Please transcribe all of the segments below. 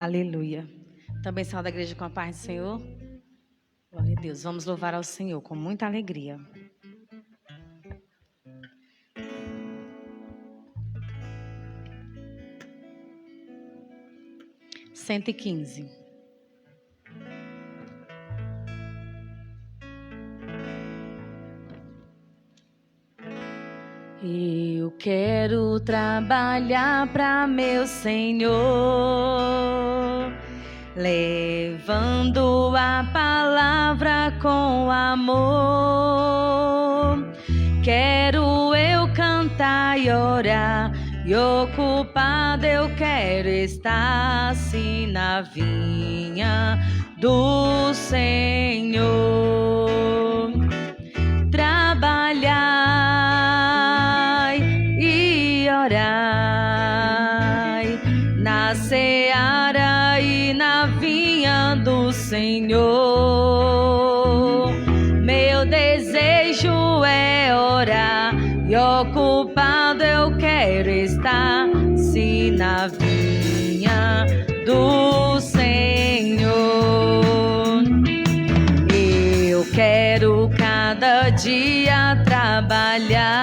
Aleluia. Também saúde a igreja com a paz do Senhor. Glória a Deus. Vamos louvar ao Senhor com muita alegria. Cento e 115. Eu quero trabalhar para meu Senhor, levando a palavra com amor. Quero eu cantar e orar, e ocupado eu quero estar assim na vinha do Senhor. Trabalhai e orai na seara e na vinha do Senhor. Meu desejo é orar e ocupado eu quero estar sim na vinha do Senhor. Eu quero cada dia trabalhar,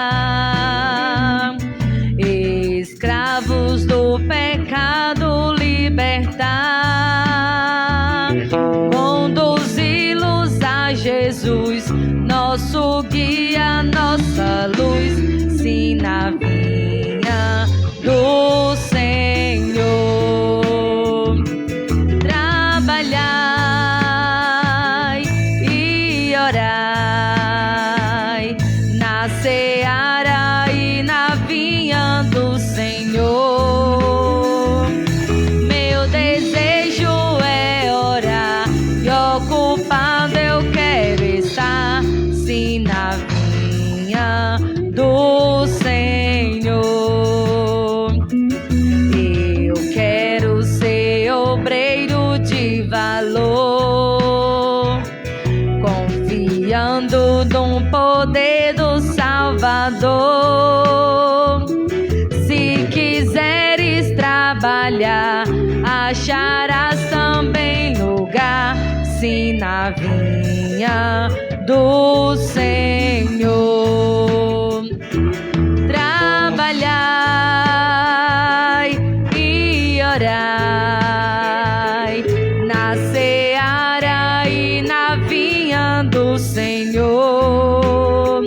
escravos do pecado libertar, conduzi-los a Jesus, nosso guia, nossa luz, sim na vinha do Senhor. Trabalhai e orai na seara e na vinha do Senhor. Meu desejo é orar e ocupado eu quero estar sim na vinha do Senhor. Eu quero ser obreiro de valor, confiando no poder do Salvador. Se quiseres trabalhar, acharás também lugar sim na vinha do Senhor. Trabalhai e orai na seara e na vinha do Senhor.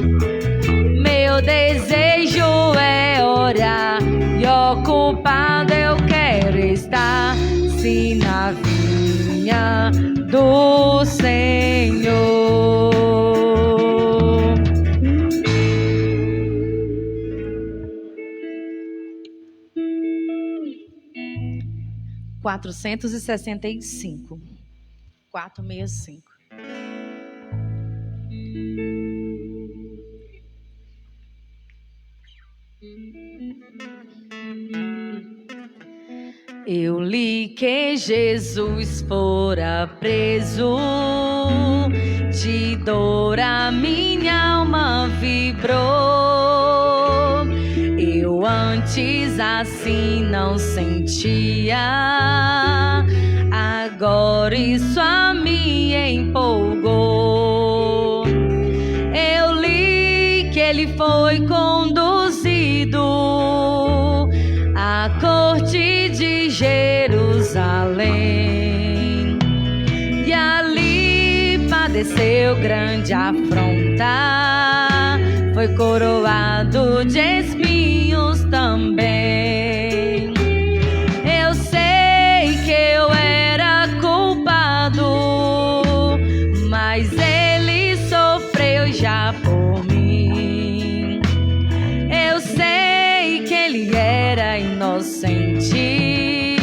Meu desejo é orar e ocupado eu quero estar sim na vinha do Senhor. 465. 465. Eu li que Jesus fora preso, de dor a minha alma vibrou. Eu antes assim não sentia, agora isso a me empolgou. Eu li que ele foi conduzido à corte de Jerusalém, e ali padeceu grande afronta, foi coroado de espinhos também. Eu sei que eu era culpado, mas ele sofreu já por mim. Eu sei que ele era inocente,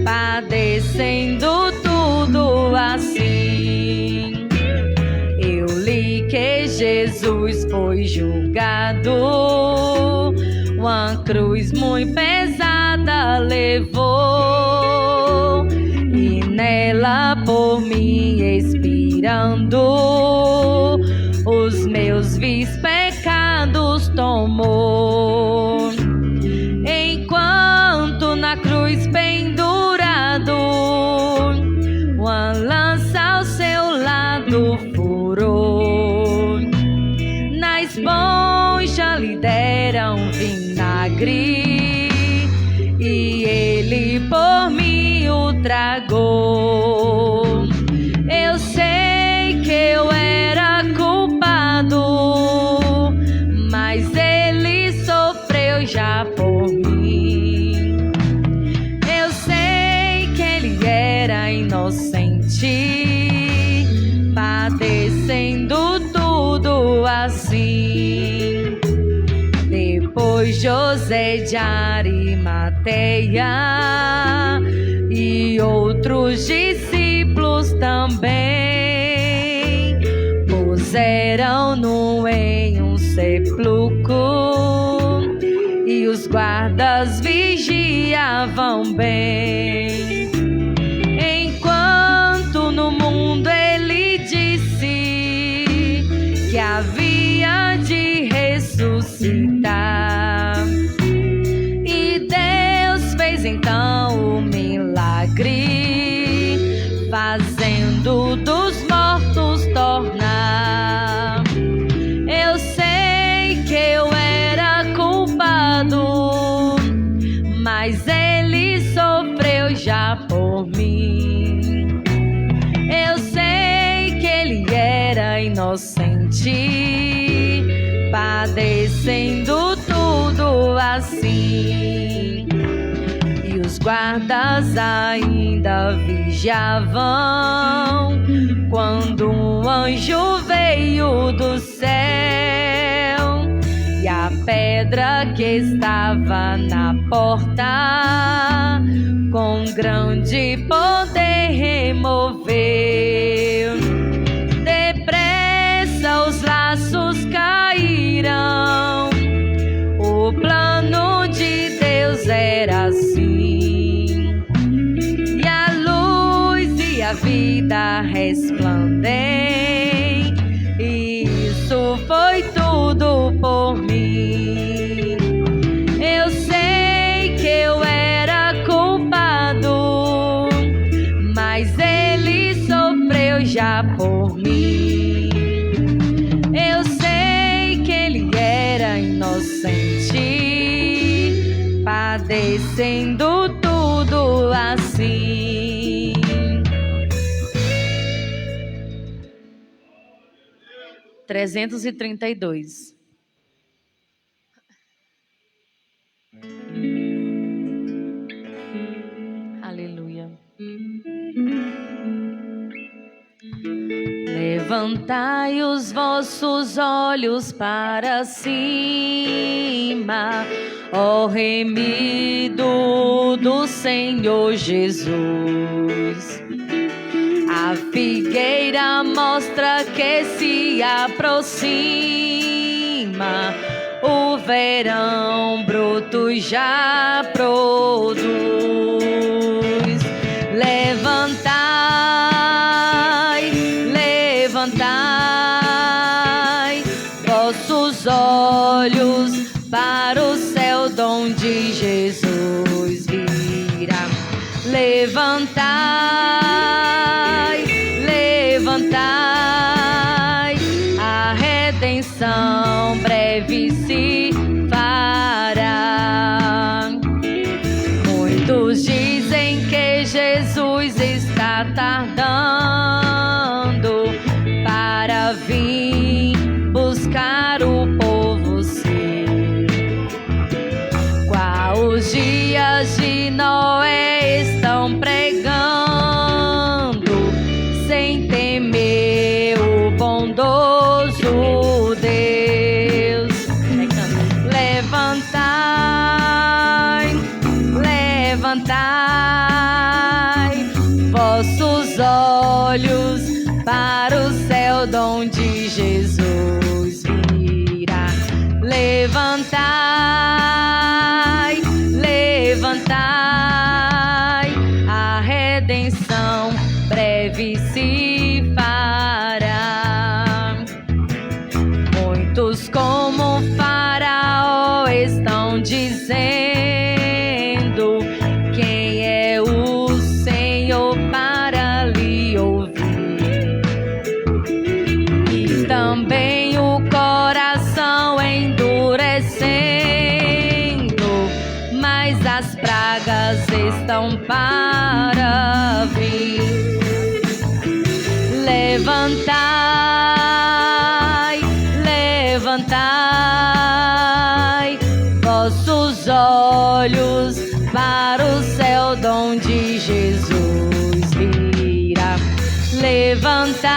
padecendo tudo assim. Eu li que Jesus foi julgado, uma cruz muito pesada levou, e nela por mim expirando, os meus vis pecados tomou. Enquanto na cruz pendurado, pagou. Eu sei que eu era culpado, mas Ele sofreu já por mim. Eu sei que Ele era inocente, padecendo tudo assim. Depois José de Arimateia e outros discípulos também puseram-no em um sepulcro e os guardas vigiavam bem. Enquanto no mundo ele disse que havia de ressuscitar, e Deus fez então o milagre, fazendo dos mortos tornar. Eu sei que eu era culpado, mas Ele sofreu já por mim. Eu sei que Ele era inocente, padecendo tudo assim. E os guardas ainda vigiavam quando um anjo veio do céu e a pedra que estava na porta com grande poder removeu. Depressa os laços caíram, o plano de Deus era assim, e a luz e a vida resplandecem, e isso foi tudo por mim. Eu sei que eu era culpado, mas Ele sofreu já por mim. Eu sei que Ele era inocente, padecendo tudo assim. Trezentos e 332. Aleluia. Levantai os vossos olhos para cima, ó remido do Senhor Jesus. A figueira mostra que se aproxima, o verão bruto já produz. Levantai, levantai vossos olhos para o céu, donde Jesus virá. Levantai, levantai, a redenção breve se fará. Muitos dizem que Jesus está tardando para vir buscar o povo seu. Qual os dias de Noé estão pregando, sem temer o bondoso Deus. Levantai, levantai vossos olhos para o céu, donde Jesus virá. Levantai, levantai, a redenção breve se fará. Muitos como Faraó estão dizendo: quem é o Senhor para lhe ouvir? E também o coração endurecendo, mas as pragas estão para levantai,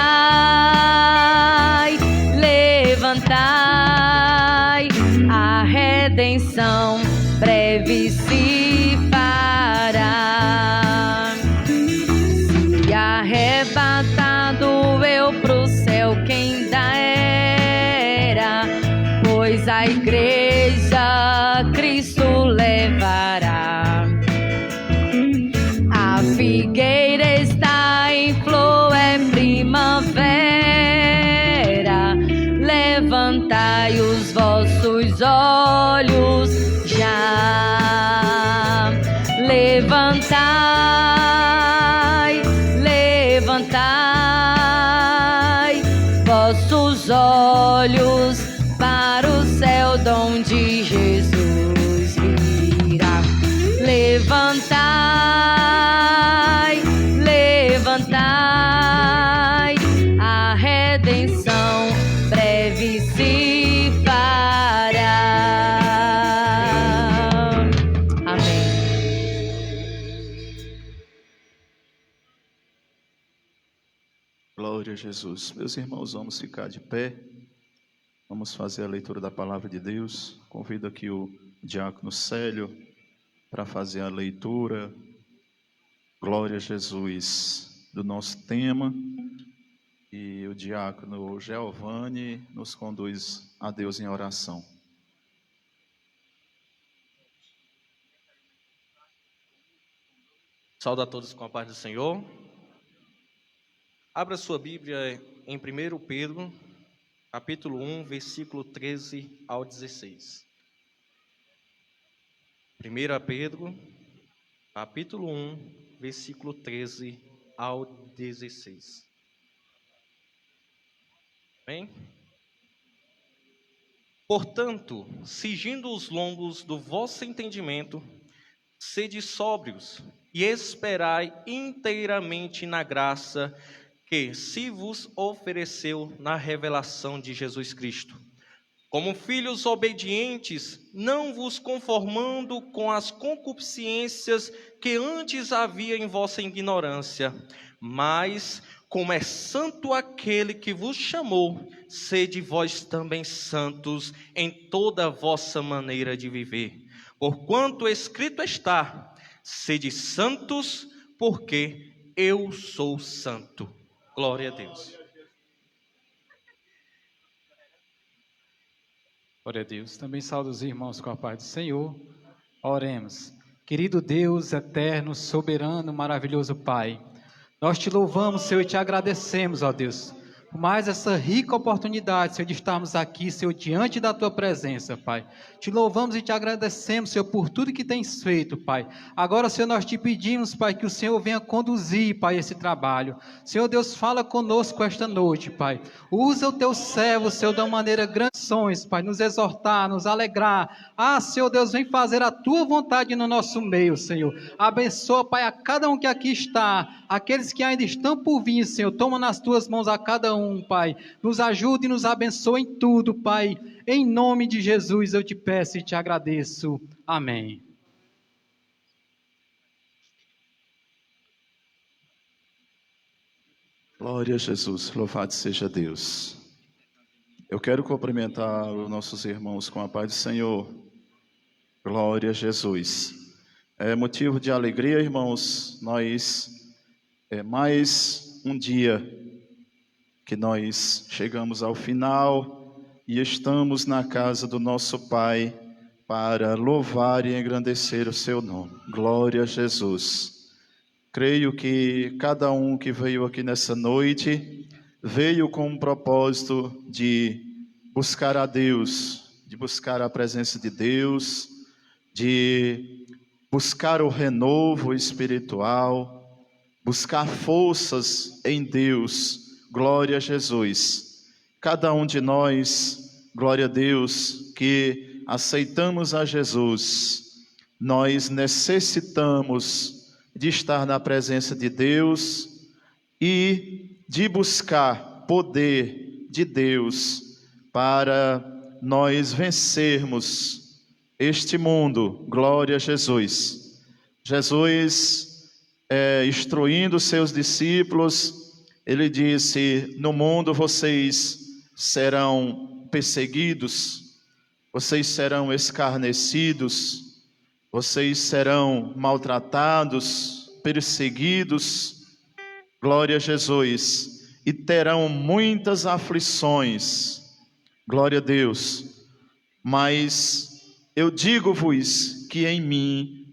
levantai, a redenção breve se fará. Se arrebatado eu pro céu quem dá era, pois a igreja Cristo levará. A figueira está em flor, é primavera. Levantai os vossos olhos já. Levantai, levantai vossos olhos para o céu, donde Jesus virá. Levantai, levantai, a redenção breve se fará. Amém. Glória a Jesus. Meus irmãos, vamos ficar de pé. Vamos fazer a leitura da palavra de Deus. Convido aqui o diácono Célio para fazer a leitura. Glória a Jesus, do nosso tema. E o diácono Giovanni nos conduz a Deus em oração. Saúdo a todos com a paz do Senhor. Abra sua Bíblia em 1 Pedro, capítulo 1, versículo 13 ao 16. 1 Pedro, capítulo 1, versículo 13 ao 16. Amém? Portanto, cingindo os lombos do vosso entendimento, sede sóbrios e esperai inteiramente na graça que se vos ofereceu na revelação de Jesus Cristo. Como filhos obedientes, não vos conformando com as concupiscências que antes havia em vossa ignorância, mas, como é santo aquele que vos chamou, sede vós também santos em toda a vossa maneira de viver. Porquanto escrito está, sede santos, porque eu sou santo. Glória a Deus. Glória a Deus. Também saúdo os irmãos com a paz do Senhor. Oremos. Querido Deus, eterno, soberano, maravilhoso Pai, nós te louvamos, Senhor, e te agradecemos, ó Deus, por mais essa rica oportunidade, Senhor, de estarmos aqui, Senhor, diante da Tua presença, Pai. Te louvamos e te agradecemos, Senhor, por tudo que tens feito, Pai. Agora, Senhor, nós te pedimos, Pai, que o Senhor venha conduzir, Pai, esse trabalho. Senhor Deus, fala conosco esta noite, Pai. Usa o Teu servo, Senhor, de uma maneira grande, Pai, nos exortar, nos alegrar. Ah, Senhor Deus, vem fazer a Tua vontade no nosso meio, Senhor. Abençoa, Pai, a cada um que aqui está, aqueles que ainda estão por vir, Senhor. Toma nas Tuas mãos a cada um, Pai. Nos ajude e nos abençoe em tudo, Pai. Em nome de Jesus eu te peço e te agradeço. Amém. Glória a Jesus, louvado seja Deus. Eu quero cumprimentar os nossos irmãos com a paz do Senhor. Glória a Jesus. É motivo de alegria, irmãos, mais um dia que nós chegamos ao final e estamos na casa do nosso Pai para louvar e engrandecer o seu nome. Glória a Jesus. Creio que cada um que veio aqui nessa noite veio com um propósito de buscar a Deus, de buscar a presença de Deus, de buscar o renovo espiritual, buscar forças em Deus. Glória a Jesus. Cada um de nós, glória a Deus, que aceitamos a Jesus, nós necessitamos de estar na presença de Deus e de buscar poder de Deus para nós vencermos este mundo. Glória a Jesus. Jesus, instruindo seus discípulos, Ele disse: no mundo vocês serão perseguidos, vocês serão escarnecidos, vocês serão maltratados, perseguidos, glória a Jesus, e terão muitas aflições, glória a Deus. Mas eu digo-vos que em mim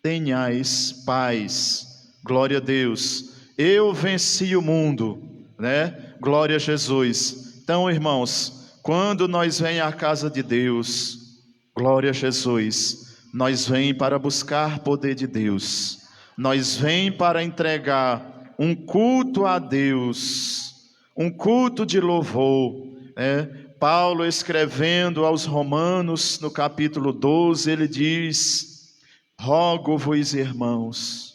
tenhais paz, glória a Deus. Eu venci o mundo, né? Glória a Jesus. Então, irmãos, quando nós vem à casa de Deus, glória a Jesus, nós vem para buscar poder de Deus, nós vem para entregar um culto a Deus, um culto de louvor, né? Paulo, escrevendo aos Romanos, no capítulo 12, ele diz: rogo-vos, irmãos,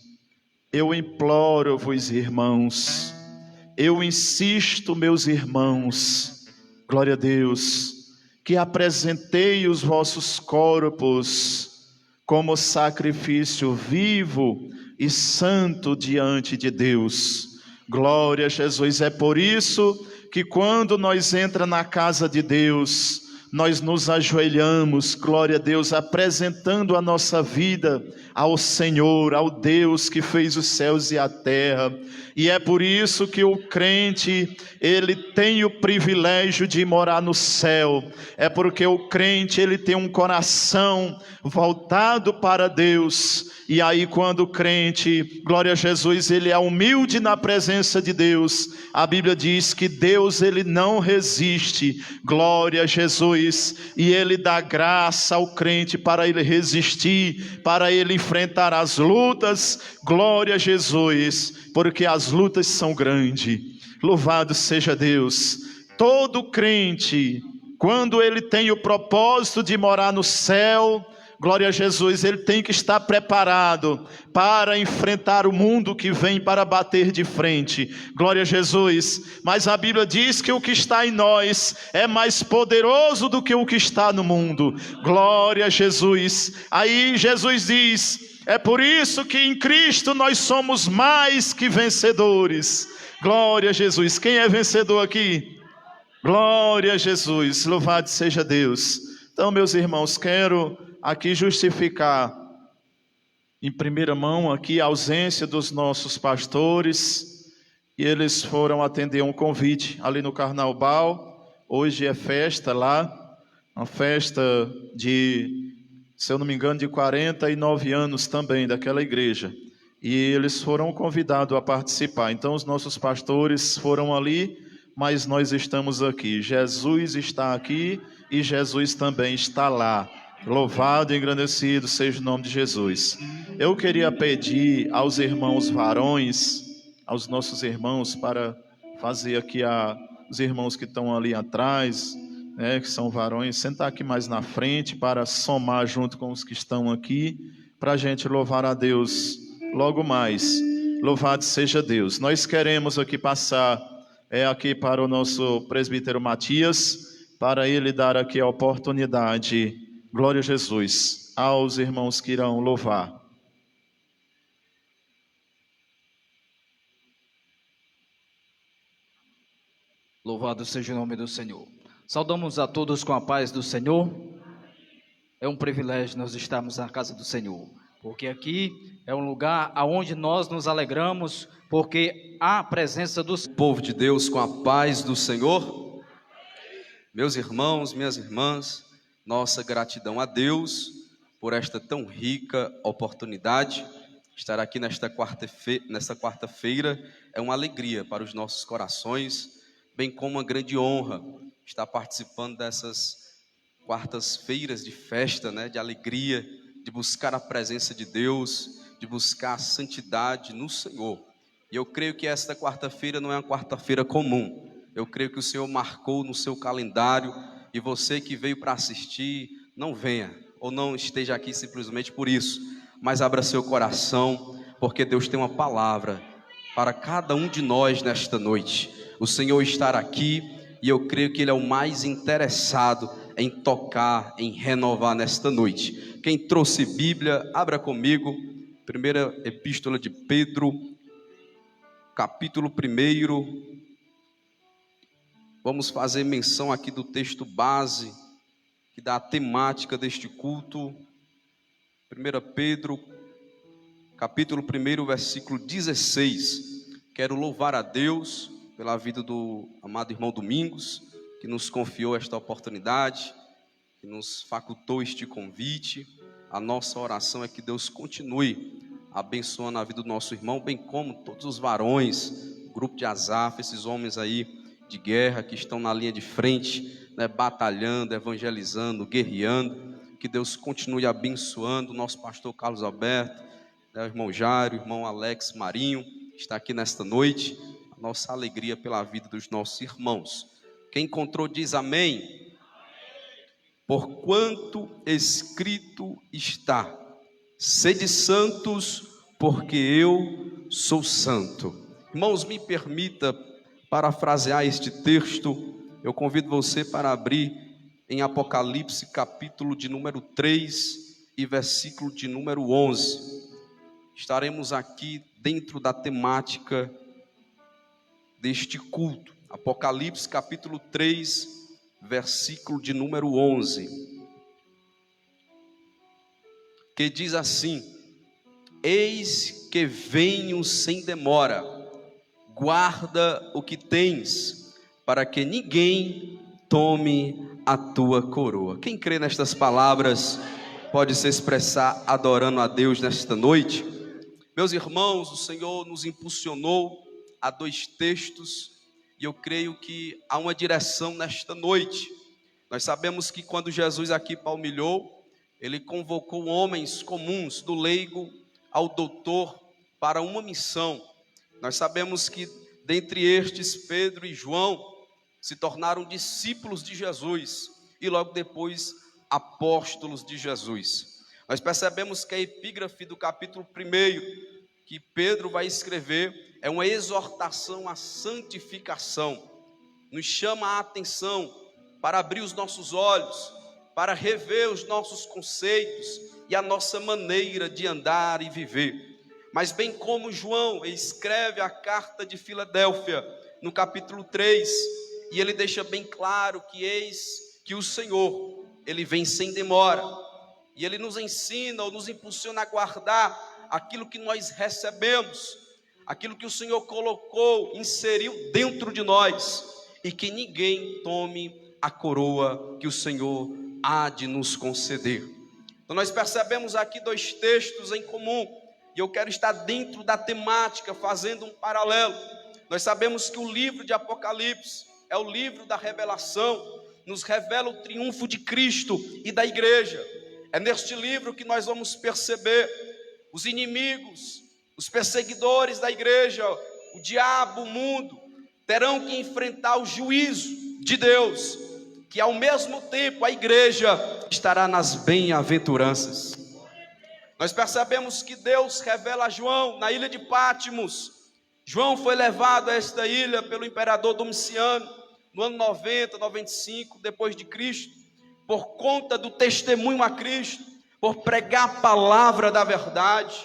eu imploro-vos, irmãos, eu insisto, meus irmãos, glória a Deus, que apresentei os vossos corpos como sacrifício vivo e santo diante de Deus. Glória a Jesus. É por isso que quando nós entramos na casa de Deus, nós nos ajoelhamos, glória a Deus, apresentando a nossa vida ao Senhor, ao Deus que fez os céus e a terra. E é por isso que o crente, ele tem o privilégio de morar no céu. É porque o crente, ele tem um coração voltado para Deus. E aí quando o crente, glória a Jesus, ele é humilde na presença de Deus, a Bíblia diz que Deus, ele não resiste, glória a Jesus, e ele dá graça ao crente para ele resistir, para ele enfrentar as lutas, glória a Jesus, porque as lutas são grandes. Louvado seja Deus. Todo crente, quando ele tem o propósito de morar no céu, glória a Jesus, ele tem que estar preparado para enfrentar o mundo que vem para bater de frente, glória a Jesus. Mas a Bíblia diz que o que está em nós é mais poderoso do que o que está no mundo, glória a Jesus. Aí Jesus diz: é por isso que em Cristo nós somos mais que vencedores, glória a Jesus. Quem é vencedor aqui? Glória a Jesus, louvado seja Deus. Então, meus irmãos, quero aqui justificar em primeira mão aqui a ausência dos nossos pastores, e eles foram atender um convite ali no Carnaubal. Hoje é festa lá, uma festa de, se eu não me engano, de 49 anos também daquela igreja, e eles foram convidados a participar. Então os nossos pastores foram ali, mas nós estamos aqui. Jesus está aqui e Jesus também está lá. Louvado e engrandecido seja o nome de Jesus. Eu queria pedir aos irmãos varões, aos nossos irmãos, para fazer aqui os irmãos que estão ali atrás, né, que são varões, sentar aqui mais na frente para somar junto com os que estão aqui, para a gente louvar a Deus logo mais. Louvado seja Deus. Nós queremos aqui passar aqui para o nosso presbítero Matias, para ele dar aqui a oportunidade, glória a Jesus, aos irmãos que irão louvar. Louvado seja o nome do Senhor. Saudamos a todos com a paz do Senhor. É um privilégio nós estarmos na casa do Senhor, porque aqui é um lugar onde nós nos alegramos, porque há a presença do povo de Deus com a paz do Senhor. Meus irmãos, minhas irmãs, nossa gratidão a Deus por esta tão rica oportunidade. Estar aqui nesta quarta-feira é uma alegria para os nossos corações, bem como uma grande honra estar participando dessas quartas-feiras de festa, né, de alegria, de buscar a presença de Deus, de buscar a santidade no Senhor. E eu creio que esta quarta-feira não é uma quarta-feira comum. Eu creio que o Senhor marcou no seu calendário, e você que veio para assistir, não venha, ou não esteja aqui simplesmente por isso, mas abra seu coração, porque Deus tem uma palavra para cada um de nós nesta noite. O Senhor está aqui, e eu creio que Ele é o mais interessado em tocar, em renovar nesta noite. Quem trouxe Bíblia, abra comigo, primeira epístola de Pedro, capítulo 1. Vamos fazer menção aqui do texto base, que dá a temática deste culto. 1 Pedro, capítulo 1, versículo 16. Quero louvar a Deus pela vida do amado irmão Domingos, que nos confiou esta oportunidade, que nos facultou este convite. A nossa oração é que Deus continue abençoando a vida do nosso irmão, bem como todos os varões, o grupo de Asaf, esses homens aí de guerra que estão na linha de frente, né, batalhando, evangelizando, guerreando. Que Deus continue abençoando o nosso pastor Carlos Alberto, né, o irmão Jário, o irmão Alex Marinho, que está aqui nesta noite. A nossa alegria pela vida dos nossos irmãos. Quem encontrou diz amém. Porquanto escrito está: sede santos, porque eu sou santo. Irmãos, me permita parafrasear este texto. Eu convido você para abrir em Apocalipse, capítulo de número 3 e versículo de número 11. Estaremos aqui dentro da temática deste culto. Apocalipse, capítulo 3, versículo de número 11. Que diz assim: eis que venho sem demora, guarda o que tens, para que ninguém tome a tua coroa. Quem crê nestas palavras pode se expressar adorando a Deus nesta noite. Meus irmãos, o Senhor nos impulsionou a 2 textos, e eu creio que há uma direção nesta noite. Nós sabemos que quando Jesus aqui palmilhou, ele convocou homens comuns, do leigo ao doutor, para uma missão. Nós sabemos que dentre estes, Pedro e João se tornaram discípulos de Jesus e logo depois apóstolos de Jesus. Nós percebemos que a epígrafe do capítulo 1 que Pedro vai escrever é uma exortação à santificação. Nos chama a atenção para abrir os nossos olhos, para rever os nossos conceitos e a nossa maneira de andar e viver. Mas bem como João escreve a carta de Filadélfia no capítulo 3, e ele deixa bem claro que eis que o Senhor, ele vem sem demora, e ele nos ensina ou nos impulsiona a guardar aquilo que nós recebemos, aquilo que o Senhor colocou, inseriu dentro de nós, e que ninguém tome a coroa que o Senhor há de nos conceder. Então nós percebemos aqui 2 textos em comum, e eu quero estar dentro da temática, fazendo um paralelo. Nós sabemos que o livro de Apocalipse é o livro da revelação, nos revela o triunfo de Cristo e da igreja. É neste livro que nós vamos perceber os inimigos, os perseguidores da igreja, o diabo, o mundo, terão que enfrentar o juízo de Deus, que ao mesmo tempo a igreja estará nas bem-aventuranças. Nós percebemos que Deus revela a João na ilha de Pátimos. João foi levado a esta ilha pelo imperador Domiciano no ano 90, 95 depois de Cristo, por conta do testemunho a Cristo, por pregar a palavra da verdade.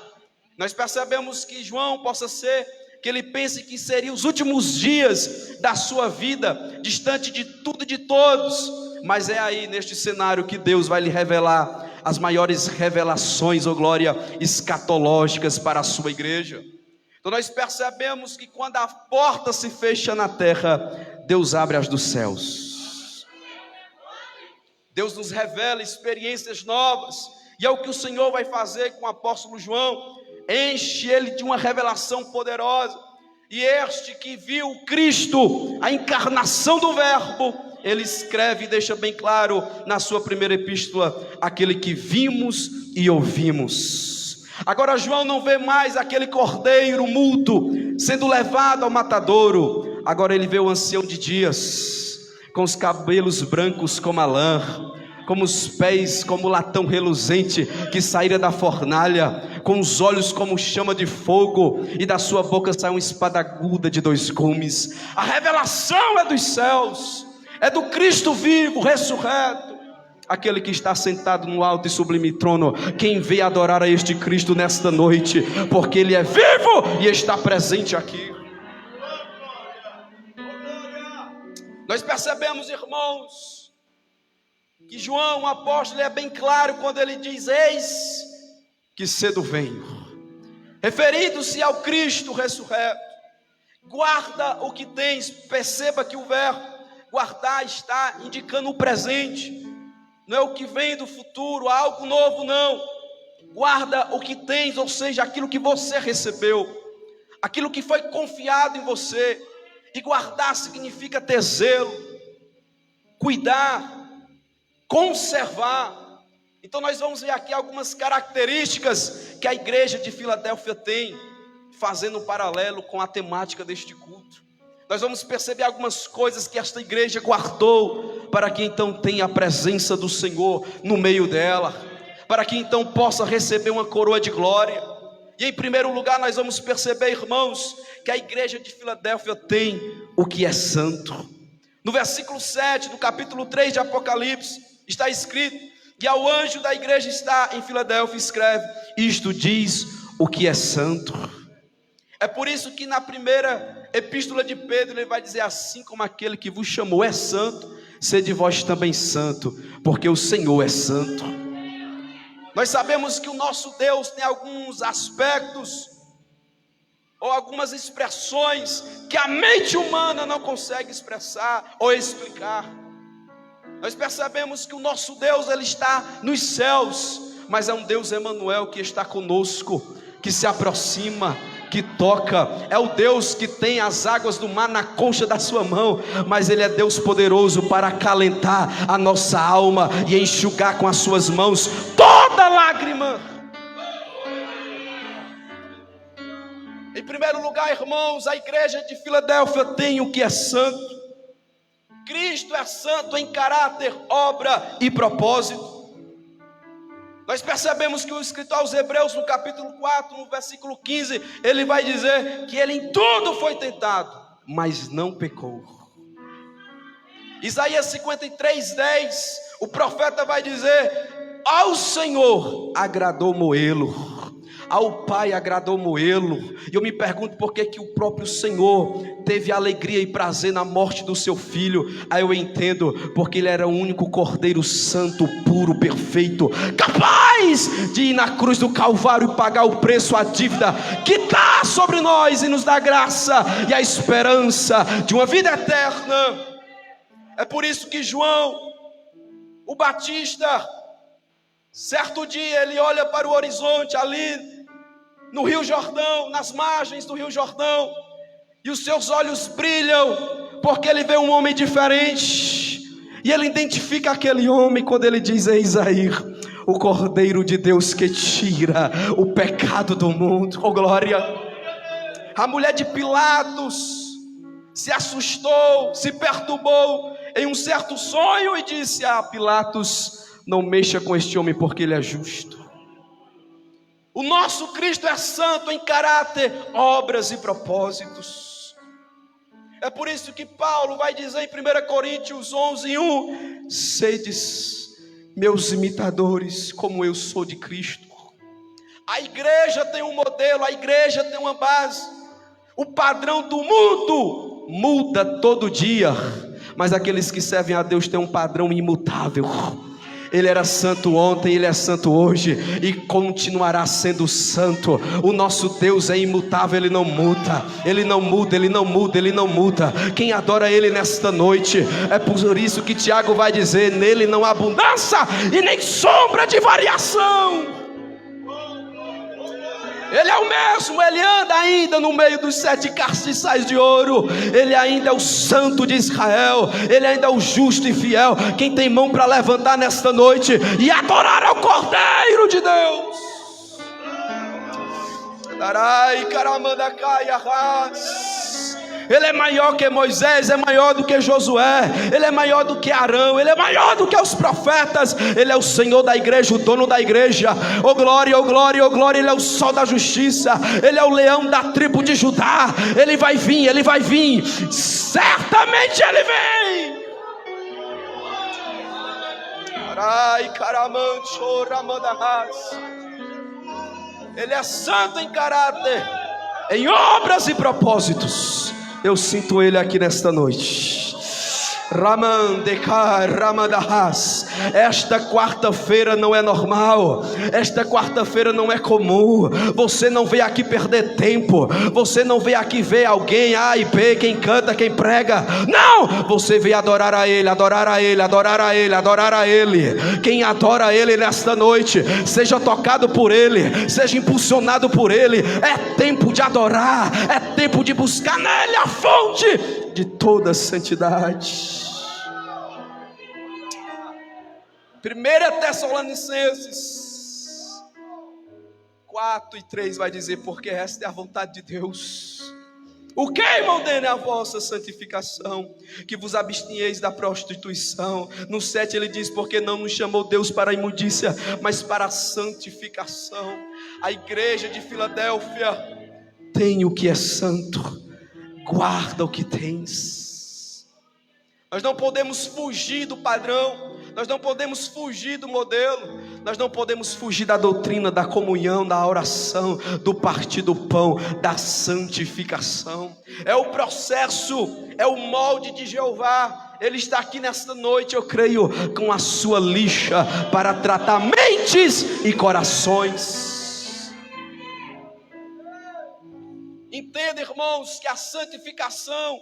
Nós percebemos que João possa ser que ele pense que seriam os últimos dias da sua vida, distante de tudo e de todos, mas é aí neste cenário que Deus vai lhe revelar as maiores revelações, ou glória, escatológicas para a sua igreja. Então nós percebemos que quando a porta se fecha na terra, Deus abre as dos céus. Deus nos revela experiências novas, e é o que o Senhor vai fazer com o apóstolo João. Enche ele de uma revelação poderosa, e este que viu Cristo, a encarnação do verbo, ele escreve e deixa bem claro na sua primeira epístola: aquele que vimos e ouvimos. Agora João não vê mais aquele cordeiro mudo sendo levado ao matadouro. Agora ele vê o ancião de dias, com os cabelos brancos como a lã, como os pés como latão reluzente que saíra da fornalha, com os olhos como chama de fogo, e da sua boca sai uma espada aguda de 2 gumes. A revelação é dos céus, é do Cristo vivo, ressurreto, aquele que está sentado no alto e sublime trono. Quem veio adorar a este Cristo nesta noite, porque ele é vivo e está presente aqui. Nós percebemos, irmãos, que João, o apóstolo, é bem claro quando ele diz: eis que cedo venho, referindo-se ao Cristo ressurreto. Guarda o que tens. Perceba que o verbo guardar está indicando o presente, não é o que vem do futuro, algo novo, não. Guarda o que tens, ou seja, aquilo que você recebeu, aquilo que foi confiado em você. E guardar significa ter zelo, cuidar, conservar. Então nós vamos ver aqui algumas características que a igreja de Filadélfia tem, fazendo um paralelo com a temática deste culto. Nós vamos perceber algumas coisas que esta igreja guardou, para que então tenha a presença do Senhor no meio dela, para que então possa receber uma coroa de glória. E em primeiro lugar nós vamos perceber, irmãos, que a igreja de Filadélfia tem o que é santo. No versículo 7 do capítulo 3 de Apocalipse está escrito: e ao anjo da igreja está em Filadélfia escreve: isto diz o que é santo. É por isso que na primeira epístola de Pedro ele vai dizer: assim como aquele que vos chamou é santo, sede vós também santo, porque o Senhor é santo. Nós sabemos que o nosso Deus tem alguns aspectos ou algumas expressões que a mente humana não consegue expressar ou explicar. Nós percebemos que o nosso Deus, ele está nos céus, mas é um Deus Emanuel que está conosco, que se aproxima, que toca. É o Deus que tem as águas do mar na concha da sua mão, mas ele é Deus poderoso para acalentar a nossa alma e enxugar com as suas mãos toda lágrima. Em primeiro lugar, irmãos, a igreja de Filadélfia tem o que é santo. Cristo é santo em caráter, obra e propósito. Nós percebemos que o escritor aos Hebreus, no capítulo 4, no versículo 15, ele vai dizer que ele em tudo foi tentado, mas não pecou. Isaías 53:10, o profeta vai dizer: ao Senhor agradou moê-lo, ao Pai agradou moê-lo. E eu me pergunto por que o próprio Senhor teve alegria e prazer na morte do seu filho. Aí eu entendo, porque ele era o único cordeiro santo, puro, perfeito, capaz de ir na cruz do Calvário e pagar o preço, a dívida que está sobre nós, e nos dá graça e a esperança de uma vida eterna. É por isso que João, o Batista, certo dia ele olha para o horizonte ali no Rio Jordão, nas margens do Rio Jordão, e os seus olhos brilham, porque ele vê um homem diferente, e ele identifica aquele homem quando ele diz: eis aí o Cordeiro de Deus que tira o pecado do mundo. Oh glória! A mulher de Pilatos se assustou, se perturbou em um certo sonho e disse a Pilatos: não mexa com este homem, porque ele é justo. O nosso Cristo é santo em caráter, obras e propósitos. É por isso que Paulo vai dizer em 1 Coríntios 11:1: sedes meus imitadores, como eu sou de Cristo. A igreja tem um modelo, a igreja tem uma base. O padrão do mundo muda todo dia, mas aqueles que servem a Deus têm um padrão imutável. Ele era santo ontem, ele é santo hoje e continuará sendo santo. O nosso Deus é imutável, ele não muda, ele não muda, ele não muda, ele não muda. Quem adora ele nesta noite, é por isso que Tiago vai dizer: nele não há abundância e nem sombra de variação. Ele é o mesmo, ele anda ainda no meio dos 7 castiçais de ouro. Ele ainda é o santo de Israel, ele ainda é o justo e fiel. Quem tem mão para levantar nesta noite e adorar ao Cordeiro de Deus? Darai, caramandacai, arras. Ele é maior que Moisés, é maior do que Josué, ele é maior do que Arão, ele é maior do que os profetas. Ele é o Senhor da igreja, o dono da igreja. Oh glória, oh glória, oh glória. Ele é o sol da justiça, ele é o leão da tribo de Judá. Ele vai vir, ele vai vir, certamente ele vem. Ai, caramancho, ramandarras. Ele é santo em caráter, em obras e propósitos. Eu sinto ele aqui nesta noite. Esta quarta-feira não é normal, esta quarta-feira não é comum. Você não veio aqui perder tempo, você não veio aqui ver alguém A e B, quem canta, quem prega. Não, você veio adorar a Ele, adorar a Ele, adorar a Ele, adorar a Ele. Quem adora a Ele nesta noite, seja tocado por Ele, seja impulsionado por Ele. É tempo de adorar, é tempo de buscar nele a fonte de toda santidade. 1 Tessalonicenses 4:3 vai dizer: porque esta é a vontade de Deus. O que, irmão Dene? A vossa santificação, que vos abstinheis da prostituição. No 7 ele diz: porque não nos chamou Deus para a imundícia, mas para a santificação. A igreja de Filadélfia tem o que é santo, guarda o que tens. Nós não podemos fugir do padrão, nós não podemos fugir do modelo, nós não podemos fugir da doutrina, da comunhão, da oração, do partir do pão, da santificação. É o processo, é o molde de Jeová. Ele está aqui nesta noite, eu creio, com a sua lixa para tratar mentes e corações. Entenda, irmãos, que a santificação,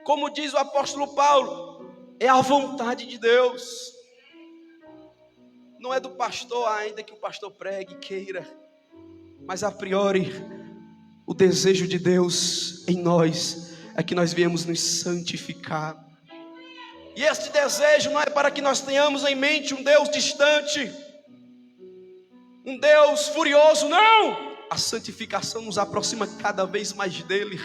como diz o apóstolo Paulo, é a vontade de Deus. Não é do pastor, ainda que o pastor pregue e queira, mas a priori, o desejo de Deus em nós é que nós viemos nos santificar. E este desejo não é para que nós tenhamos em mente um Deus distante, um Deus furioso, não! A santificação nos aproxima cada vez mais dele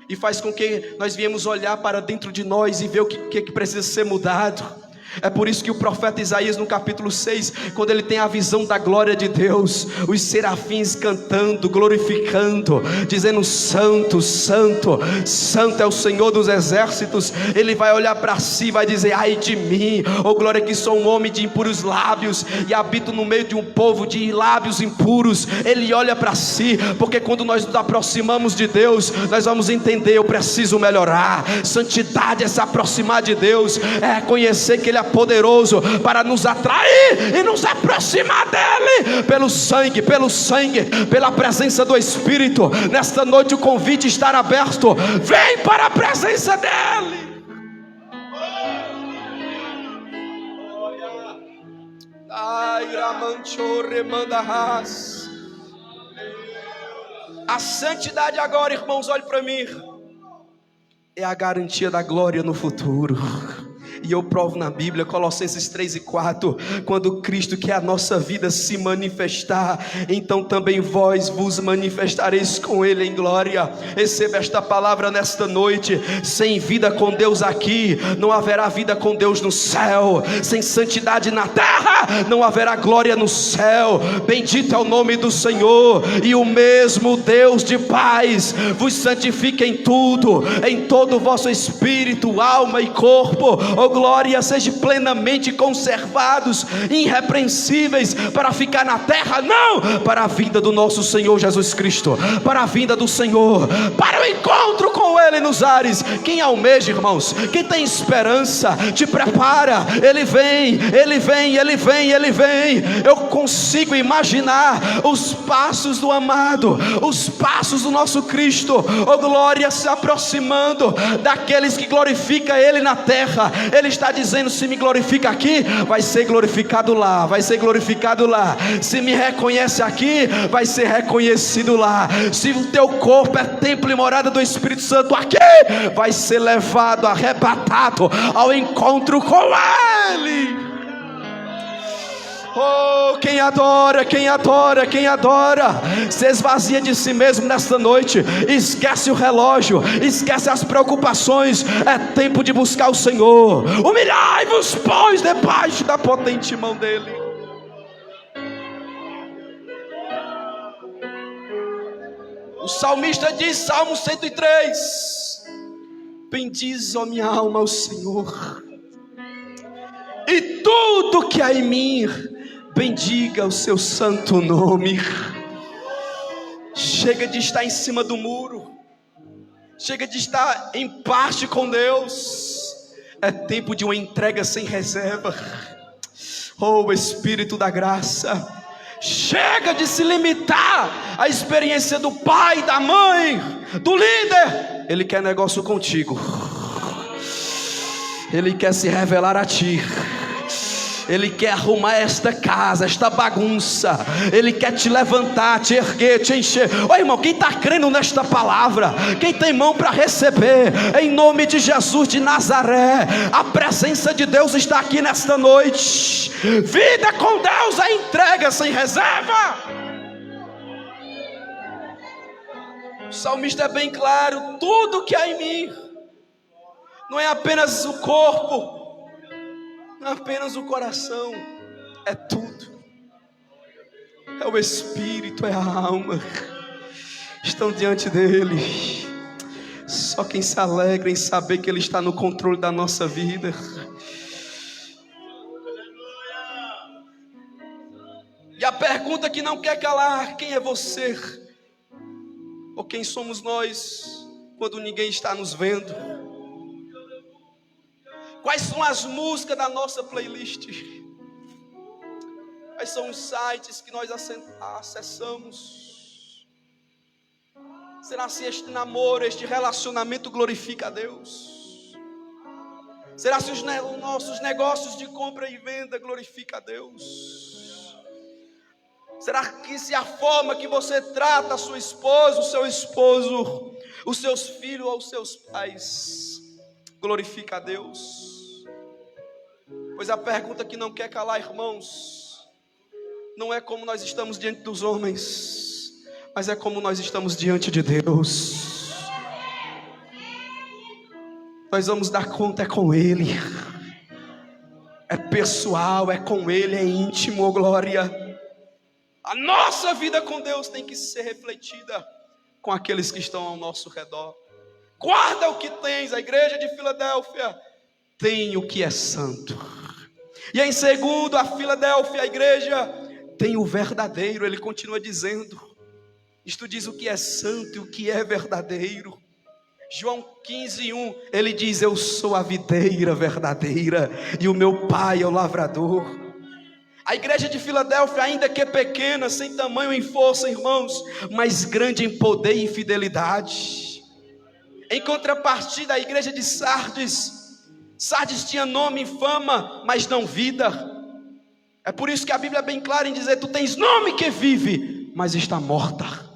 e faz com que nós viemos olhar para dentro de nós e ver o que precisa ser mudado. É por isso que o profeta Isaías, no capítulo 6, quando ele tem a visão da glória de Deus, os serafins cantando, glorificando, dizendo: santo, santo, santo é o Senhor dos exércitos. Ele vai olhar para si e vai dizer: ai de mim, oh glória, que sou um homem de impuros lábios e habito no meio de um povo de lábios impuros. Ele olha para si, porque quando nós nos aproximamos de Deus, nós vamos entender: eu preciso melhorar. Santidade é se aproximar de Deus, é conhecer que Ele é poderoso para nos atrair e nos aproximar dele, pelo sangue, pela presença do Espírito. Nesta noite o convite está aberto: vem para a presença dele. A santidade agora, irmãos, olhe para mim, é a garantia da glória no futuro. E eu provo na Bíblia, Colossenses 3:4, quando Cristo, que é a nossa vida, se manifestar, então também vós vos manifestareis com Ele em glória. Receba esta palavra nesta noite: sem vida com Deus aqui, não haverá vida com Deus no céu. Sem santidade na terra, não haverá glória no céu. Bendito é o nome do Senhor. E o mesmo Deus de paz vos santifique em tudo, em todo o vosso espírito, alma e corpo. Glória, sejam plenamente conservados, irrepreensíveis, para ficar na terra, não, para a vinda do nosso Senhor Jesus Cristo, para a vinda do Senhor, para o encontro com Ele nos ares. Quem almeja, irmãos, quem tem esperança, te prepara. Ele vem, Ele vem, Ele vem, Ele vem. Eu consigo imaginar os passos do amado, os passos do nosso Cristo, oh glória, se aproximando daqueles que glorificam Ele na terra. Ele está dizendo: se me glorifica aqui, vai ser glorificado lá, vai ser glorificado lá. Se me reconhece aqui, vai ser reconhecido lá. Se o teu corpo é templo e morada do Espírito Santo aqui, vai ser levado, arrebatado ao encontro com Ele. Oh, quem adora, quem adora, quem adora, se esvazia de si mesmo nesta noite. Esquece o relógio, esquece as preocupações. É tempo de buscar o Senhor. Humilhai-vos, pois, debaixo da potente mão dele. O salmista diz, Salmo 103: bendize, ó minha alma, o Senhor, e tudo que há em mim, bendiga o seu santo nome. Chega de estar em cima do muro, chega de estar em parte com Deus. É tempo de uma entrega sem reserva. Oh, Espírito da graça, chega de se limitar à experiência do pai, da mãe, do líder. Ele quer negócio contigo. Ele quer se revelar a ti. Ele quer arrumar esta casa, esta bagunça. Ele quer te levantar, te erguer, te encher. Ô irmão, quem está crendo nesta palavra, quem tem mão para receber, em nome de Jesus de Nazaré, a presença de Deus está aqui nesta noite. Vida com Deus é entrega sem reserva. O salmista é bem claro: tudo que há em mim, não é apenas o corpo, não é apenas o coração, é tudo. É o espírito, é a alma, estão diante dele. Só quem se alegra em saber que ele está no controle da nossa vida. E a pergunta que não quer calar: quem é você? Ou quem somos nós quando ninguém está nos vendo? Quais são as músicas da nossa playlist? Quais são os sites que nós acessamos? Será se este namoro, este relacionamento glorifica a Deus? Será se os nossos negócios de compra e venda glorifica a Deus? Será que se a forma que você trata a sua esposa, o seu esposo, os seus filhos ou os seus pais glorifica a Deus? Pois a pergunta que não quer calar, irmãos, não é como nós estamos diante dos homens, mas é como nós estamos diante de Deus. Nós vamos dar conta, é com Ele, é pessoal, é com Ele, é íntimo, oh glória. A nossa vida com Deus tem que ser refletida com aqueles que estão ao nosso redor. Guarda o que tens. A igreja de Filadélfia tem o que é santo. E em segundo, a Filadélfia, a igreja, tem o verdadeiro. Ele continua dizendo, isto diz o que é santo e o que é verdadeiro. João 15:1, ele diz: eu sou a videira verdadeira e o meu pai é o lavrador. A igreja de Filadélfia, ainda que é pequena, sem tamanho em força, irmãos, mas grande em poder e em fidelidade. Em contrapartida, a igreja de Sardes tinha nome e fama, mas não vida. É por isso que a Bíblia é bem clara em dizer: tu tens nome que vive, mas está morta.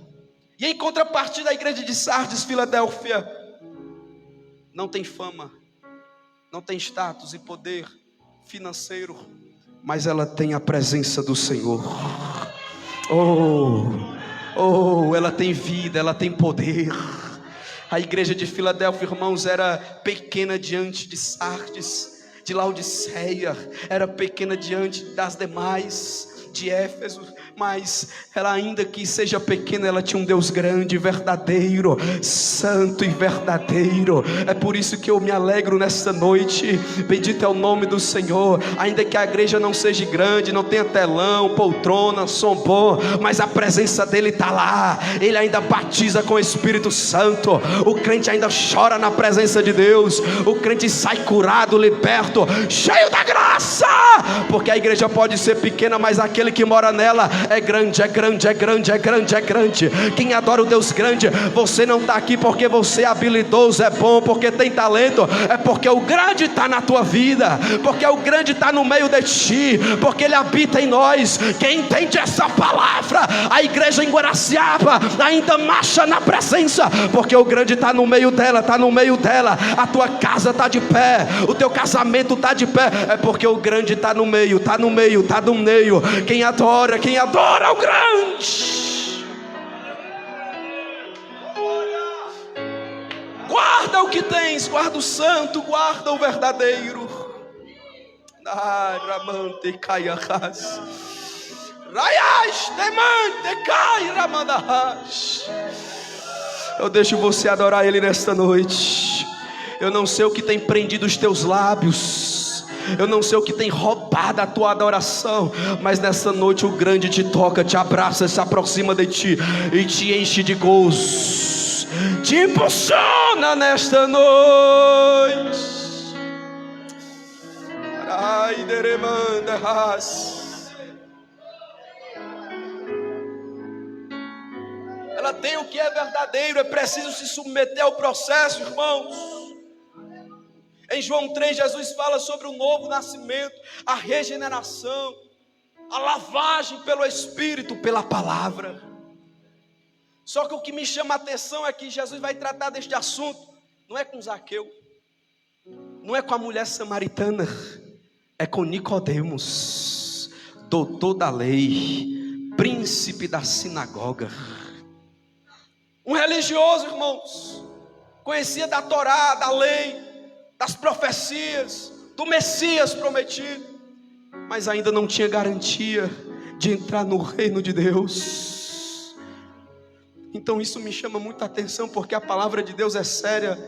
E em contrapartida, a igreja de Sardes, Filadélfia, não tem fama, não tem status e poder financeiro, mas ela tem a presença do Senhor. Ela tem vida, ela tem poder. A igreja de Filadélfia, irmãos, era pequena diante de Sardes, de Laodiceia, era pequena diante das demais, de Éfeso, mas ela, ainda que seja pequena, ela tinha um Deus grande, verdadeiro, santo e verdadeiro. É por isso que eu me alegro nesta noite. Bendito é o nome do Senhor. Ainda que a igreja não seja grande, não tenha telão, poltrona, som bom, mas a presença dele está lá. Ele ainda batiza com o Espírito Santo. O crente ainda chora na presença de Deus. O crente sai curado, liberto, cheio da graça, porque a igreja pode ser pequena, mas aquele que mora nela é grande, é grande, é grande, é grande, é grande. Quem adora o Deus grande, você não está aqui porque você é habilidoso, é bom, porque tem talento, é porque o grande está na tua vida, porque o grande está no meio de ti, porque ele habita em nós. Quem entende essa palavra, a igreja em Guaraciaba ainda marcha na presença, porque o grande está no meio dela, está no meio dela. A tua casa está de pé, o teu casamento está de pé, é porque o grande está no meio, está no meio, está no meio. Quem adora o grande. Guarda o que tens, guarda o santo, guarda o verdadeiro. Ramante caiarras, raias demante cai ramandarras. Eu deixo você adorar Ele nesta noite. Eu não sei o que tem prendido os teus lábios, eu não sei o que tem roubado a tua adoração, mas nessa noite o grande te toca, te abraça, se aproxima de ti e te enche de gozo, te impulsiona nesta noite. Ai, deremandas. Ela tem o que é verdadeiro, é preciso se submeter ao processo, irmãos. Em João 3, Jesus fala sobre o novo nascimento, a regeneração, a lavagem pelo Espírito, pela palavra. Só que o que me chama a atenção é que Jesus vai tratar deste assunto, não é com Zaqueu, não é com a mulher samaritana, é com Nicodemos, doutor da lei, príncipe da sinagoga. Um religioso, irmãos, conhecia da Torá, da lei, das profecias, do Messias prometido, mas ainda não tinha garantia de entrar no reino de Deus. Então isso me chama muita atenção, porque a palavra de Deus é séria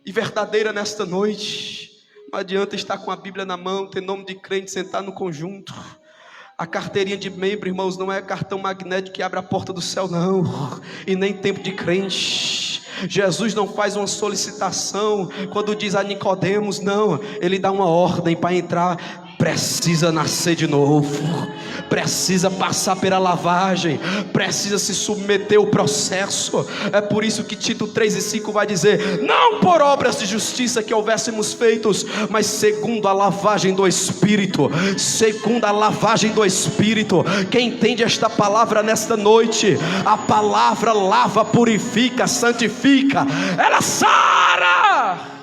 e verdadeira nesta noite. Não adianta estar com a Bíblia na mão, ter nome de crente, sentar no conjunto. A carteirinha de membro, irmãos, não é cartão magnético que abre a porta do céu, não. E nem tempo de crente. Jesus não faz uma solicitação quando diz a Nicodemos, não. Ele dá uma ordem para entrar. Precisa nascer de novo, precisa passar pela lavagem, precisa se submeter ao processo. É por isso que Tito 3:5 vai dizer: não por obras de justiça que houvéssemos feitos, mas segundo a lavagem do Espírito. Segundo a lavagem do Espírito. Quem entende esta palavra nesta noite? A palavra lava, purifica, santifica, ela sara.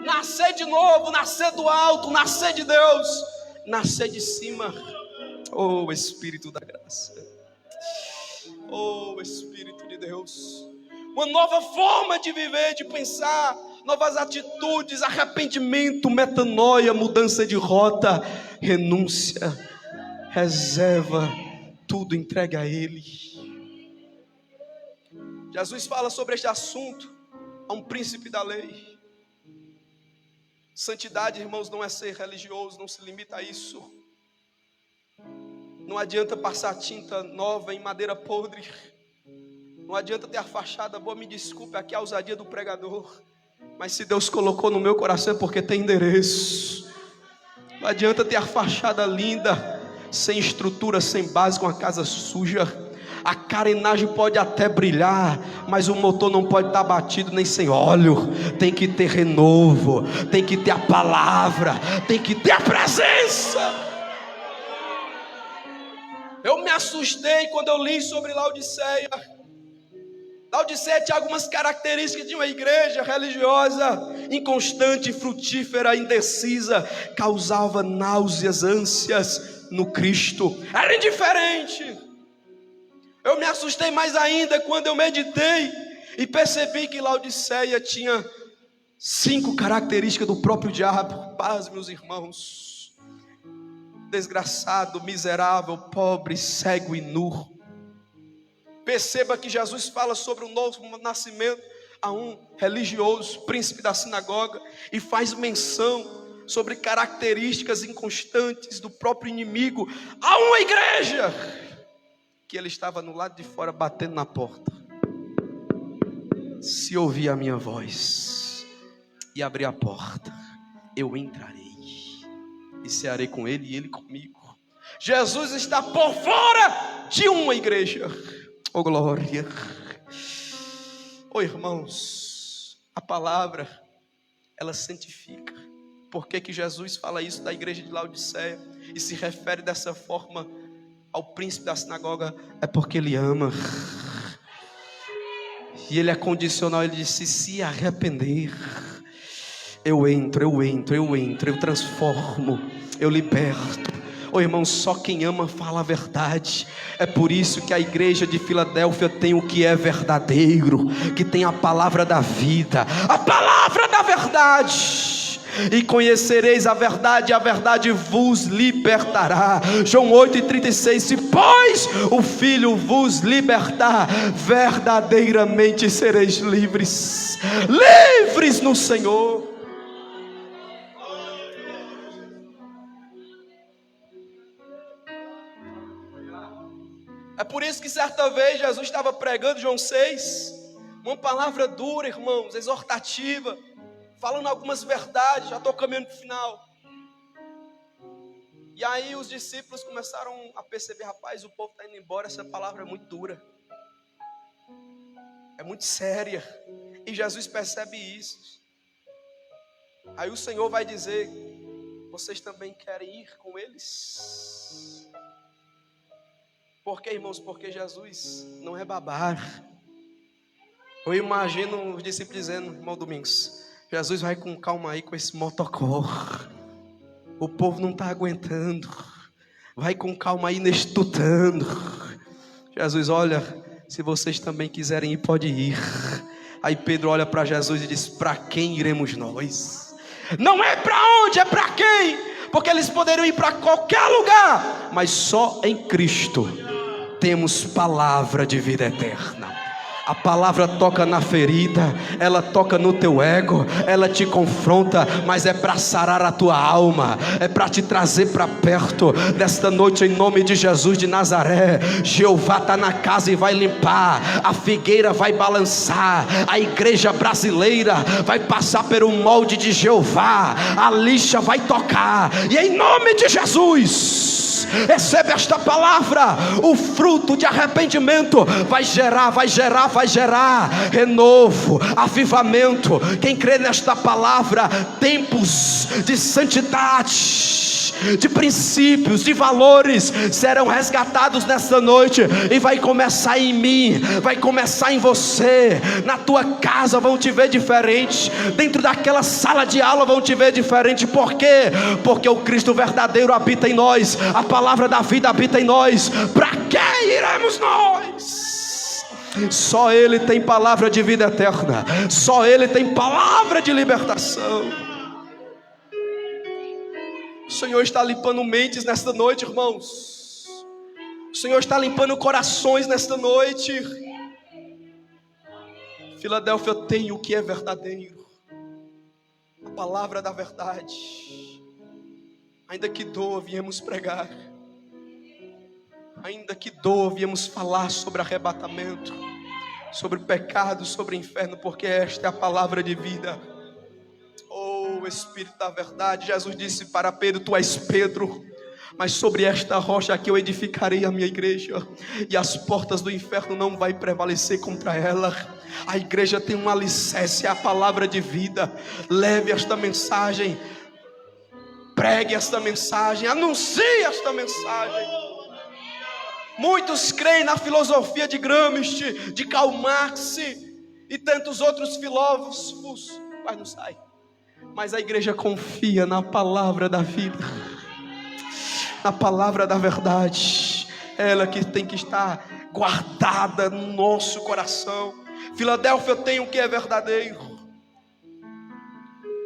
Nascer de novo, nascer do alto, nascer de Deus, nascer de cima. Oh, Espírito da graça, oh, Espírito de Deus, uma nova forma de viver, de pensar, novas atitudes, arrependimento, metanoia, mudança de rota, renúncia, reserva, tudo entregue a Ele. Jesus fala sobre este assunto a um príncipe da lei. Santidade, irmãos, não é ser religioso, não se limita a isso. Não adianta passar tinta nova em madeira podre. Não adianta ter a fachada boa, me desculpe, aqui é a ousadia do pregador. Mas se Deus colocou no meu coração é porque tem endereço. Não adianta ter a fachada linda, sem estrutura, sem base, com a casa suja. A carenagem pode até brilhar, mas o motor não pode estar batido nem sem óleo. Tem que ter renovo, tem que ter a palavra, tem que ter a presença. Eu me assustei quando eu li sobre Laodiceia. Laodiceia tinha algumas características de uma igreja religiosa, inconstante, frutífera, indecisa, causava náuseas, ânsias no Cristo, era indiferente. Eu me assustei mais ainda quando eu meditei e percebi que Laodiceia tinha 5 características do próprio diabo. Paz, meus irmãos: desgraçado, miserável, pobre, cego e nu. Perceba que Jesus fala sobre o novo nascimento a um religioso, príncipe da sinagoga, e faz menção sobre características inconstantes do próprio inimigo a uma igreja que ele estava no lado de fora batendo na porta. Se ouvir a minha voz e abrir a porta, eu entrarei e cearei com ele e ele comigo. Jesus está por fora de uma igreja. Oh glória. Oh irmãos, a palavra, ela santifica. Por que que Jesus fala isso da igreja de Laodiceia e se refere dessa forma ao príncipe da sinagoga? É porque ele ama. E ele é condicional. Ele disse: se arrepender, eu entro, eu transformo, eu liberto. Oh irmão, só quem ama fala a verdade. É por isso que a igreja de Filadélfia tem o que é verdadeiro, que tem a palavra da vida, a palavra da verdade. E conhecereis a verdade vos libertará. João 8:36. Se pois o Filho vos libertar, verdadeiramente sereis livres. Livres no Senhor. É por isso que certa vez Jesus estava pregando, João 6, Uma palavra dura, irmãos, exortativa, falando algumas verdades. Já estou caminhando para o final. E aí os discípulos começaram a perceber: rapaz, o povo está indo embora, essa palavra é muito dura, é muito séria. E Jesus percebe isso. Aí o Senhor vai dizer: vocês também querem ir com eles? Por quê, irmãos? Porque Jesus não é babar. Eu imagino os discípulos dizendo: irmão Domingos, Jesus vai com calma aí com esse motocor. O povo não está aguentando. Vai com calma aí neste tutano. Jesus: olha, se vocês também quiserem ir, pode ir. Aí Pedro olha para Jesus e diz: para quem iremos nós? Não é para onde, é para quem? Porque eles poderiam ir para qualquer lugar, mas só em Cristo temos palavra de vida eterna. A palavra toca na ferida, ela toca no teu ego, ela te confronta, mas é para sarar a tua alma, é para te trazer para perto. Nesta noite, em nome de Jesus de Nazaré, Jeová está na casa e vai limpar, a figueira vai balançar, a igreja brasileira vai passar pelo molde de Jeová, a lixa vai tocar, e em nome de Jesus, recebe esta palavra. O fruto de arrependimento vai gerar renovo, avivamento. Quem crê nesta palavra, tempos de santidade, de princípios, de valores serão resgatados nesta noite. E vai começar em mim, vai começar em você. Na tua casa vão te ver diferente, dentro daquela sala de aula vão te ver diferente. Por quê? Porque o Cristo verdadeiro habita em nós, a palavra da vida habita em nós. Para quem iremos nós? Só Ele tem palavra de vida eterna, só Ele tem palavra de libertação. O Senhor está limpando mentes nesta noite, irmãos. O Senhor está limpando corações nesta noite. Filadélfia tem o que é verdadeiro, a palavra da verdade. Ainda que doa, viemos pregar. Ainda que doa, viemos falar sobre arrebatamento, sobre pecado, sobre inferno, porque esta é a palavra de vida. Oh, Espírito da verdade, Jesus disse para Pedro: tu és Pedro, mas sobre esta rocha aqui eu edificarei a minha igreja, e as portas do inferno não vai prevalecer contra ela. A igreja tem um alicerce, é a palavra de vida. Leve esta mensagem, pregue esta mensagem, anuncie esta mensagem. Muitos creem na filosofia de Gramsci, de Karl Marx e tantos outros filósofos, mas não sai. Mas a igreja confia na palavra da vida, na palavra da verdade. Ela que tem que estar guardada no nosso coração. Filadélfia tem o que é verdadeiro.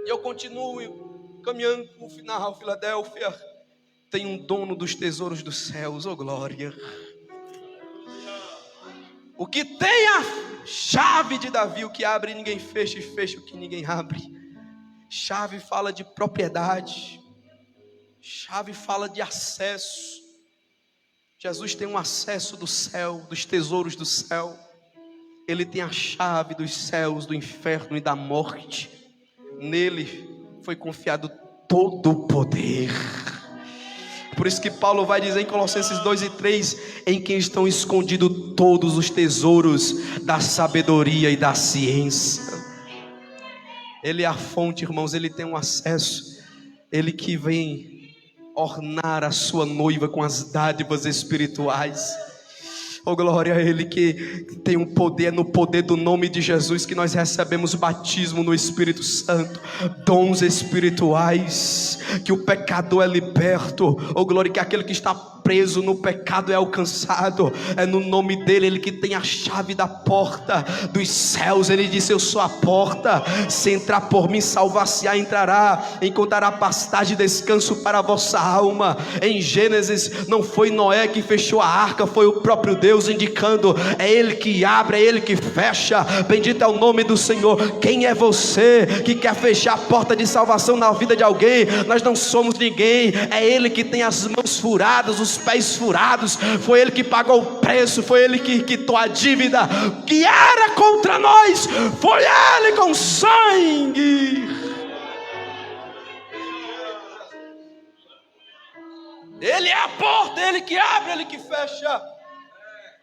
E eu continuo caminhando para o final. Filadélfia tem um dono dos tesouros dos céus, oh glória. O que tem a chave de Davi, o que abre ninguém fecha, e fecha o que ninguém abre. Chave fala de propriedade, chave fala de acesso. Jesus tem um acesso do céu, dos tesouros do céu. Ele tem a chave dos céus, do inferno e da morte. Nele foi confiado todo o poder. Por isso que Paulo vai dizer em Colossenses 2:3: em quem estão escondidos todos os tesouros da sabedoria e da ciência. Ele é a fonte, irmãos, ele tem um acesso. Ele que vem ornar a sua noiva com as dádivas espirituais. Oh glória a Ele que tem um poder, no poder do nome de Jesus que nós recebemos batismo no Espírito Santo, dons espirituais, que o pecador é liberto. Oh glória, que aquele que está preso no pecado é alcançado. É no nome dele, ele que tem a chave da porta dos céus. Ele disse: eu sou a porta, se entrar por mim salvar-se-á, entrará, encontrará pastagem e descanso para a vossa alma. Em Gênesis não foi Noé que fechou a arca, foi o próprio Deus indicando: é Ele que abre, é Ele que fecha. Bendito é o nome do Senhor. Quem é você que quer fechar a porta de salvação na vida de alguém? Nós não somos ninguém. É Ele que tem as mãos furadas, os os pés furados, foi Ele que pagou o preço, foi Ele que quitou a dívida que era contra nós, foi Ele com sangue. Ele é a porta, Ele que abre, Ele que fecha.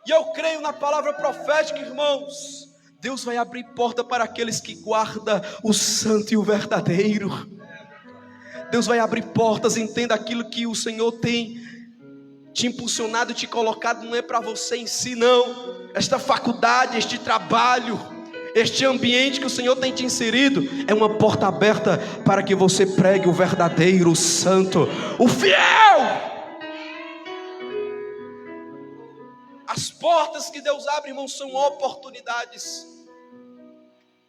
E eu creio na palavra profética, irmãos. Deus vai abrir porta para aqueles que guardam o santo e o verdadeiro. Deus vai abrir portas. Entenda, aquilo que o Senhor tem te impulsionado, te colocado, não é para você em si, não. Esta faculdade, este trabalho, este ambiente que o Senhor tem te inserido, é uma porta aberta para que você pregue o verdadeiro, o santo, o fiel. As portas que Deus abre, irmãos, são oportunidades.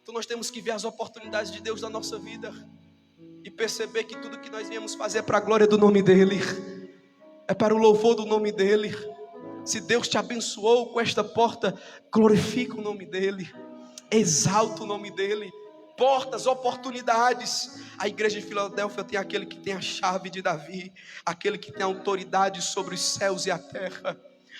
Então nós temos que ver as oportunidades de Deus na nossa vida e perceber que tudo que nós viemos fazer é para a glória do nome dEle, é para o louvor do nome dEle. Se Deus te abençoou com esta porta, glorifica o nome dEle, exalta o nome dEle. Portas, oportunidades. A igreja de Filadélfia tem aquele que tem a chave de Davi, aquele que tem autoridade sobre os céus e a terra,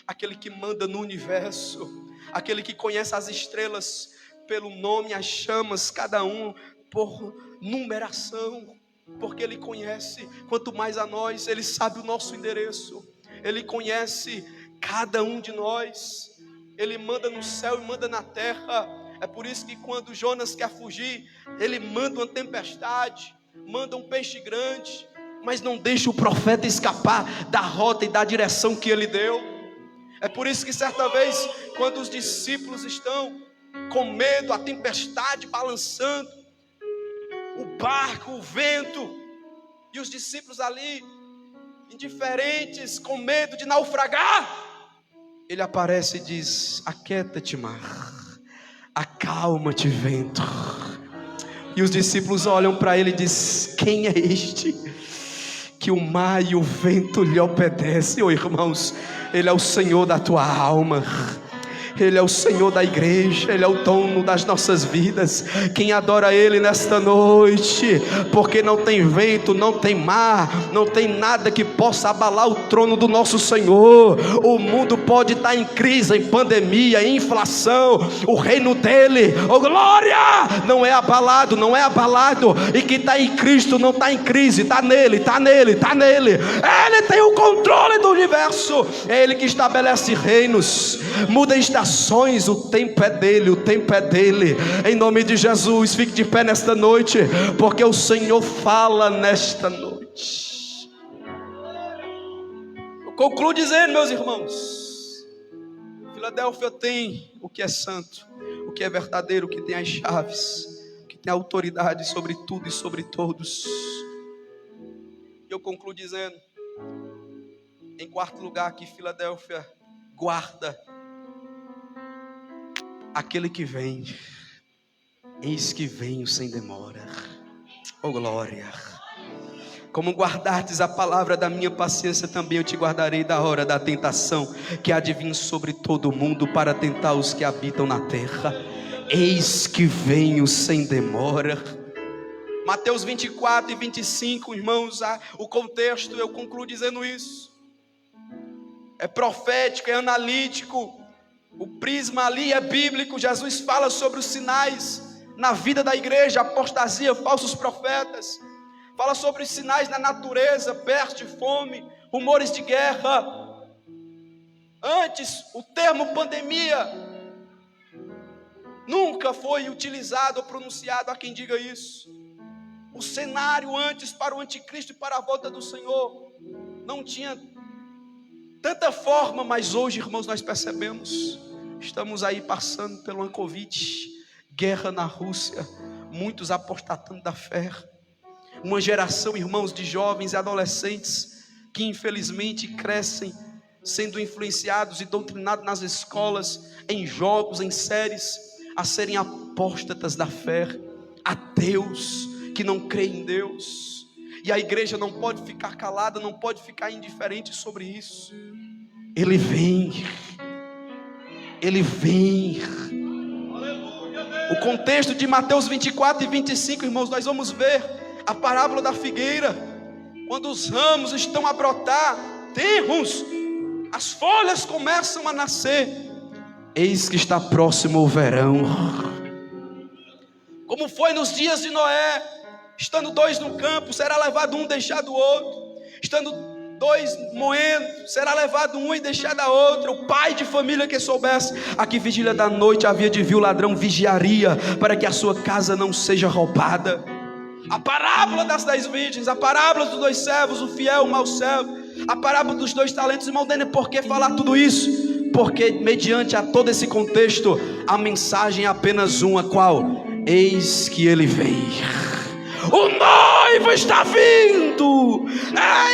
aquele que manda no universo, aquele que conhece as estrelas pelo nome, as chamas, cada um por numeração, porque Ele conhece. Quanto mais a nós, Ele sabe o nosso endereço, Ele conhece cada um de nós. Ele manda no céu e manda na terra. É por isso que quando Jonas quer fugir, ele manda uma tempestade, manda um peixe grande, mas não deixa o profeta escapar da rota e da direção que ele deu. É por isso que certa vez, quando os discípulos estão com medo, a tempestade balançando, o barco, o vento, e os discípulos ali, indiferentes, com medo de naufragar, Ele aparece e diz: aquieta-te, mar, acalma-te, vento. E os discípulos olham para Ele e dizem: quem é este que o mar e o vento lhe obedecem? Oh, irmãos, Ele é o Senhor da tua alma, Ele é o Senhor da igreja, Ele é o dono das nossas vidas. Quem adora Ele nesta noite, porque não tem vento, não tem mar, não tem nada que possa abalar o trono do nosso Senhor. O mundo pode estar em crise, em pandemia, em inflação, o reino dEle, oh glória, não é abalado, não é abalado. E quem está em Cristo não está em crise, está nele, está nele, está nele. Ele tem o controle do universo, é Ele que estabelece reinos, muda estações. O tempo é dEle, o tempo é dEle. Em nome de Jesus, fique de pé nesta noite, porque o Senhor fala nesta noite. Eu concluo dizendo, meus irmãos, Filadélfia tem o que é santo, o que é verdadeiro, o que tem as chaves, o que tem autoridade sobre tudo e sobre todos. E eu concluo dizendo, em quarto lugar, que Filadélfia guarda aquele que vem. Eis que venho sem demora. Oh glória. Como guardastes a palavra da minha paciência, também eu te guardarei da hora da tentação, que há de vir sobre todo o mundo para tentar os que habitam na terra. Eis que venho sem demora. Mateus 24 e 25, irmãos, o contexto, eu concluo dizendo isso. É profético, é analítico. O prisma ali é bíblico. Jesus fala sobre os sinais na vida da igreja: apostasia, falsos profetas. Fala sobre os sinais na natureza: peste, fome, rumores de guerra. Antes, o termo pandemia nunca foi utilizado ou pronunciado. Há quem diga isso. O cenário antes para o anticristo e para a volta do Senhor não tinha tanta forma, mas hoje, irmãos, nós percebemos, estamos aí passando por uma Covid, guerra na Rússia, muitos apostatando da fé, uma geração, irmãos, de jovens e adolescentes que infelizmente crescem sendo influenciados e doutrinados nas escolas, em jogos, em séries, a serem apóstatas da fé, ateus, que não creem em Deus. E a igreja não pode ficar calada, não pode ficar indiferente sobre isso. Ele vem. Ele vem. O contexto de Mateus 24 e 25, irmãos, nós vamos ver a parábola da figueira. Quando os ramos estão a brotar, tenros, as folhas começam a nascer. Eis que está próximo o verão. Como foi nos dias de Noé, estando dois no campo, será levado um, deixado o outro. Estando dois moendo, será levado um e deixado a outra. O pai de família que soubesse a que vigília da noite havia de vir, o ladrão vigiaria para que a sua casa não seja roubada. A parábola das 10 virgens, a parábola dos 2 servos, o fiel, o mau servo, a parábola dos 2 talentos. Irmão Dene, por que falar tudo isso? Porque mediante a todo esse contexto, a mensagem é apenas uma: qual? Eis que ele vem. O noivo está vindo.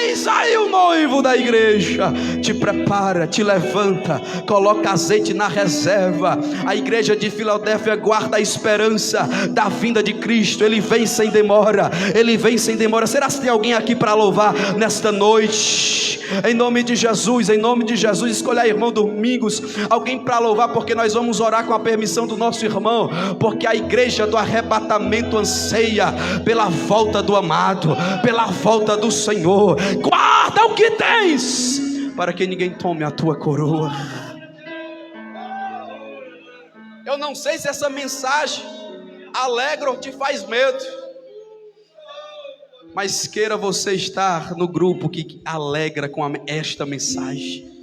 Eis aí o noivo da igreja. Te prepara, te levanta, coloca azeite na reserva. A igreja de Filadélfia guarda a esperança da vinda de Cristo. Ele vem sem demora. Ele vem sem demora. Será que tem alguém aqui para louvar nesta noite? Em nome de Jesus, em nome de Jesus. Escolha, irmão Domingos, alguém para louvar, porque nós vamos orar com a permissão do nosso irmão, porque a igreja do arrebatamento anseia pela volta do amado, pela volta do Senhor. Guarda o que tens, para que ninguém tome a tua coroa. Eu não sei se essa mensagem alegra ou te faz medo, mas queira você estar no grupo que alegra com esta mensagem.